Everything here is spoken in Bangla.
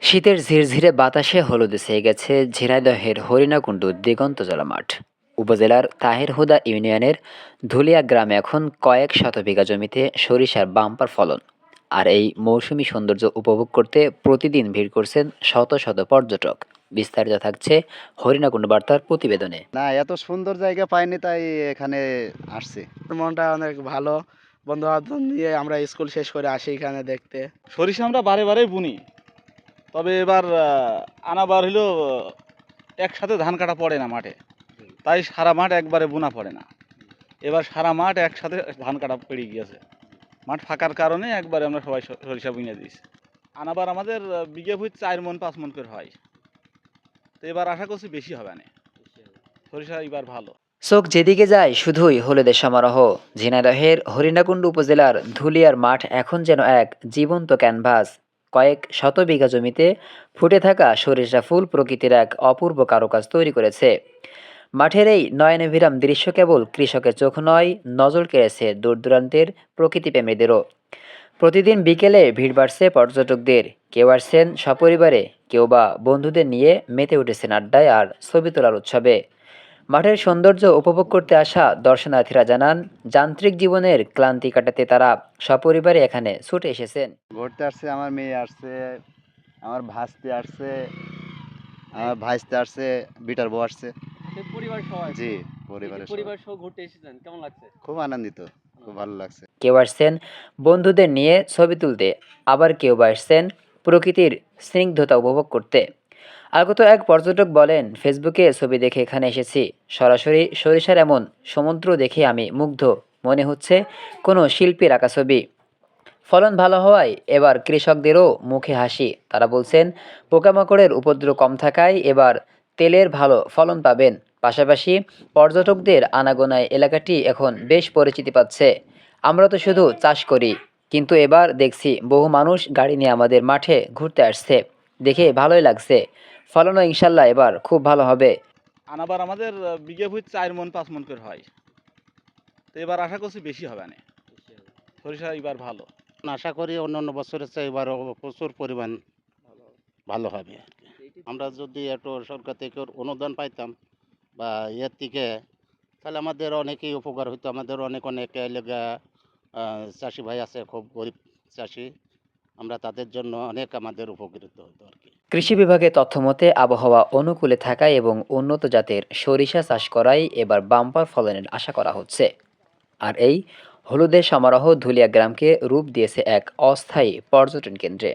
শীতের ঝিরঝিরে বাতাসে হলুদে ছেয়ে গেছে ঝিনাইদহের হরিণাকুণ্ডু দিগন্তজলা মাঠ। উপজেলার তাহেরহুদা ইউনিয়নের ধুলিয়া গ্রামে এখন কয়েক শত বিঘা জমিতে সরিষার বাম্পার ফলন। আর এই মৌসুমী সৌন্দর্য উপভোগ করতে প্রতিদিন ভিড় করছেন শত শত পর্যটক। বিস্তারিত থাকছে হরিণাকুণ্ডু বার্তার প্রতিবেদনে। না, এত সুন্দর জায়গা পাইনি তাই এখানে আসছি। মনটা অনেক ভালো। বন্ধু বান্ধব নিয়ে আমরা স্কুল শেষ করে আসি এখানে দেখতে। সরিষা আমরা বারে বারে বুনি, তবে এবার আনাবার হলো একসাথে ধান কাটা পড়ে না মাঠে, তাই সারা মাঠ একবারে বোনা পড়ে না। এবার সারা মাঠ একসাথে ধান কাটা পেরিয়ে গিয়েছে, মাঠ ফাঁকার কারণে একবারে আমরা সবাই সরিষা বুনে দিয়েছি। আনাবার আমাদের বিঘে ভুঁই 4 মণ 5 মণ করে হয়, তো এবার আশা করছি বেশি হবে না, সরিষা এবার ভালো। চোখ যেদিকে যায় শুধুই হলুদের সমারোহ। ঝিনাইদহের হরিণাকুণ্ডু উপজেলার ধুলিয়ার মাঠ এখন যেন এক জীবন্ত ক্যানভাস। কয়েক শত বিঘা জমিতে ফুটে থাকা সরিষা ফুল প্রকৃতির এক অপূর্ব কারুকাজ তৈরি করেছে। মাঠের এই নয়নাভিরাম দৃশ্য কেবল কৃষকের চোখ নয়, নজর কেড়েছে দূর দূরান্তের প্রকৃতিপ্রেমীদেরও। প্রতিদিন বিকেলে ভিড় বাড়ছে পর্যটকদের। কেউ আসছেন সপরিবারে, কেউ বা বন্ধুদের নিয়ে মেতে উঠেছেন আড্ডায় আর ছবি তোলার উৎসবে। মাঠের সৌন্দর্য উপভোগ করতে আসা দর্শনার্থীরা জানান, যান্ত্রিক জীবনের ক্লান্তি কাটাতে তারা সপরিবারে এখানে ছুটে এসেছেন। ঘুরতে আসছে, আমার মেয়ে আসছে, আমার ভাস্তি আসছে, আমার ভাইস্তে আসছে, বিটার বউ আসছে। পরিবার সহ জি, পরিবারের সবাই। পরিবার সহ ঘুরতে এসেছেন, কেমন লাগছে? খুব আনন্দিত, খুব ভালো লাগছে। কেউ আসছেন বন্ধুদের নিয়ে ছবি তুলতে, আবার কেউ বা আসছেন প্রকৃতির স্নিগ্ধতা উপভোগ করতে। আগত এক পর্যটক বলেন, ফেসবুকে ছবি দেখে এখানে এসেছি, সরাসরি সরিষার এমন সমুদ্র দেখে আমি মুগ্ধ। মনে হচ্ছে কোনো শিল্পীর আঁকা ছবি। ফলন ভালো হওয়ায় এবার কৃষকদেরও মুখে হাসি। তারা বলছেন, পোকামাকড়ের উপদ্রব কম থাকায় এবার তেলের ভালো ফলন পাবেন। পাশাপাশি পর্যটকদের আনাগোনায় এলাকাটি এখন বেশ পরিচিতি পাচ্ছে। আমরা তো শুধু চাষ করি, কিন্তু এবার দেখছি বহু মানুষ গাড়ি নিয়ে আমাদের মাঠে ঘুরতে আসছে। দেখে ভালোই লাগছে। ফলনও ইনশাল্লাহ এবার খুব ভালো হবে। আনাবার আমাদের বিঘে ভুঁই 4 মণ 5 মণ করে হয়, তো এবার আশা করছি বেশি হবে না, সরিষা এবার ভালো। আশা করি অন্যান্য বছরের চেয়ে এবারও প্রচুর পরিমাণ ভালো হবে আর কি। আমরা যদি একটু সরকার থেকে অনুদান পাইতাম বা ইয়ের থেকে, তাহলে আমাদের অনেকেই উপকার হতো। আমাদের অনেক অনেক এলাকা চাষি ভাই আছে, খুব গরিব চাষি, আমরা তাদের জন্য অনেক আমাদের উপকৃত হতো আর কি। কৃষি বিভাগের তথ্যমতে আবহাওয়া অনুকূলে থাকায় এবং উন্নত জাতের সরিষা চাষ করায় এবার বাম্পার ফলনের আশা করা হচ্ছে। আর এই হলুদের সমারোহ ধুলিয়া গ্রামকে রূপ দিয়েছে এক অস্থায়ী পর্যটন কেন্দ্রে।